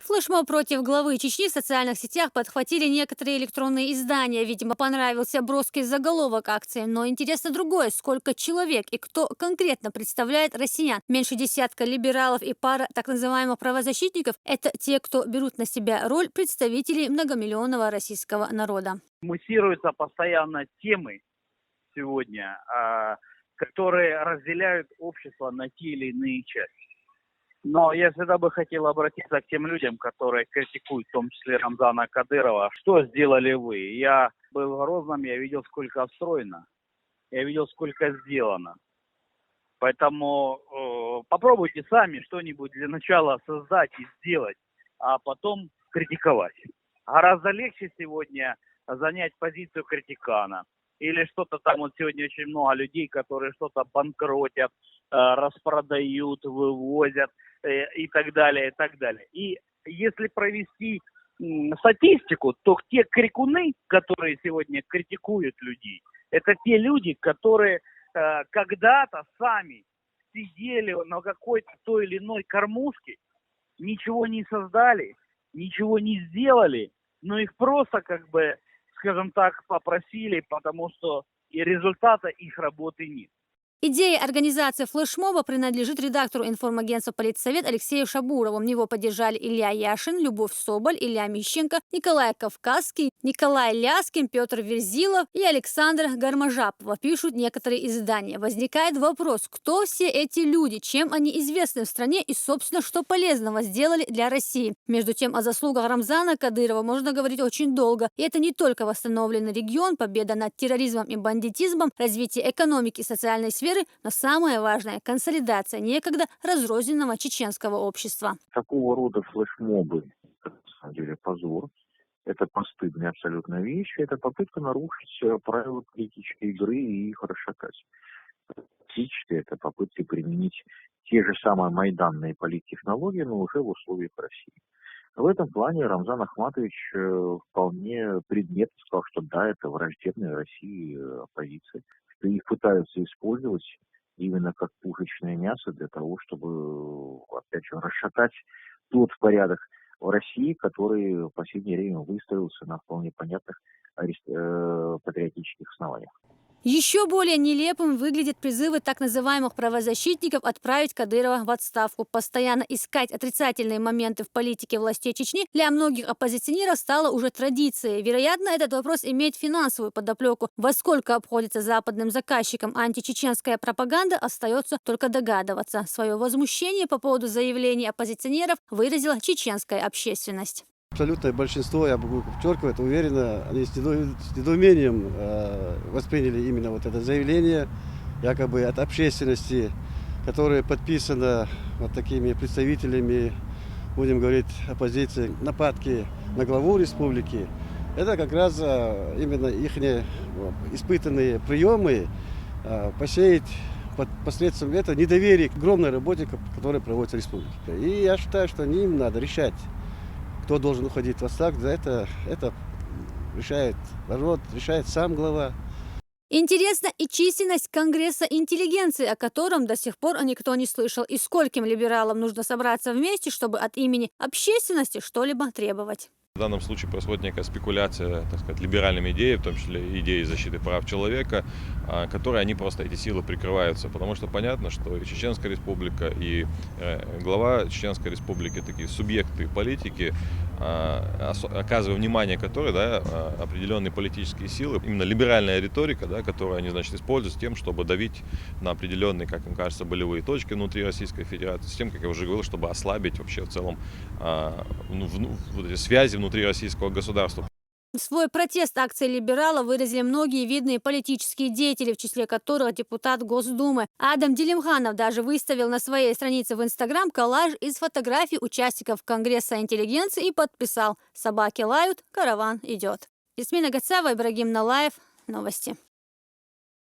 Флешмоб против главы Чечни в социальных сетях подхватили некоторые электронные издания. Видимо, понравился броский заголовок акции. Но интересно другое. Сколько человек и кто конкретно представляет россиян? Меньше десятка либералов и пара так называемых правозащитников – это те, кто берут на себя роль представителей многомиллионного российского народа. Муссируются постоянно темы сегодня, которые разделяют общество на те или иные части. Но я всегда бы хотел обратиться к тем людям, которые критикуют, в том числе Рамзана Кадырова. Что сделали вы? Я был в Грозном, я видел, сколько отстроено. Я видел, сколько сделано. Поэтому попробуйте сами что-нибудь для начала создать и сделать, а потом критиковать. Гораздо легче сегодня занять позицию критикана. Или что-то там, вот сегодня очень много людей, которые что-то банкротят, распродают, вывозят и так далее, и так далее. И если провести статистику, то те крикуны, которые сегодня критикуют людей, это те люди, которые когда-то сами сидели на какой-то той или иной кормушке, ничего не создали, ничего не сделали, но их просто скажем так, попросили, потому что и результата их работы нет. Идея организации флешмоба принадлежит редактору информагентства «Политсовет» Алексею Шабурову. Его поддержали Илья Яшин, Любовь Соболь, Илья Мищенко, Николай Кавказский, Николай Ляскин, Петр Верзилов и Александр Гарможапова, пишут некоторые издания. Возникает вопрос, кто все эти люди, чем они известны в стране и, собственно, что полезного сделали для России. Между тем, о заслугах Рамзана Кадырова можно говорить очень долго. И это не только восстановленный регион, победа над терроризмом и бандитизмом, развитие экономики и социальной сферы, но самое важное – консолидация некогда разрозненного чеченского общества. Такого рода флешмобы, это, на самом деле, позор. Это постыдная абсолютно вещь. Это попытка нарушить правила политической игры и их расшатать. Фактически это попытки применить те же самые майданные политтехнологии, но уже в условиях России. В этом плане Рамзан Ахматович вполне предметно сказал, что да, это враждебная России оппозиция, что их пытаются использовать именно как пушечное мясо для того, чтобы, опять же, расшатать тот порядок в России, который в последнее время выстроился на вполне понятных патриотических основаниях. Еще более нелепым выглядят призывы так называемых правозащитников отправить Кадырова в отставку. Постоянно искать отрицательные моменты в политике властей Чечни для многих оппозиционеров стало уже традицией. Вероятно, этот вопрос имеет финансовую подоплеку. Во сколько обходится западным заказчикам античеченская пропаганда, остается только догадываться. Свое возмущение по поводу заявлений оппозиционеров выразила чеченская общественность. Абсолютное большинство, я могу подчеркивать, уверенно, они с недоумением восприняли именно вот это заявление, якобы от общественности, которое подписано вот такими представителями, будем говорить, оппозиции, нападки на главу республики. Это как раз именно их испытанные приемы посеять посредством этого недоверие к огромной работе, которая проводится в республике. И я считаю, что им надо решать, кто должен уходить в отставку. За это решает народ, решает сам глава. Интересна и численность Конгресса интеллигенции, о котором до сих пор никто не слышал. И скольким либералам нужно собраться вместе, чтобы от имени общественности что-либо требовать. В данном случае происходит некая спекуляция, так сказать, либеральными идеями, в том числе идеей защиты прав человека, которые они просто, эти силы прикрываются. Потому что понятно, что и Чеченская республика, и глава Чеченской республики, такие субъекты политики, оказывая внимание которой, да, определенные политические силы, именно либеральная риторика, да, которую они, значит, используют с тем, чтобы давить на определенные, как им кажется, болевые точки внутри Российской Федерации, с тем, как я уже говорил, чтобы ослабить вообще в целом вот эти связи внутри российского государства. Свой протест акции либерала выразили многие видные политические деятели, в числе которых депутат Госдумы. Адам Делимханов даже выставил на своей странице в Инстаграм коллаж из фотографий участников Конгресса интеллигенции и подписал: «Собаки лают, караван идет». Ясмина Гацава, Ибрагим Налаев. Новости.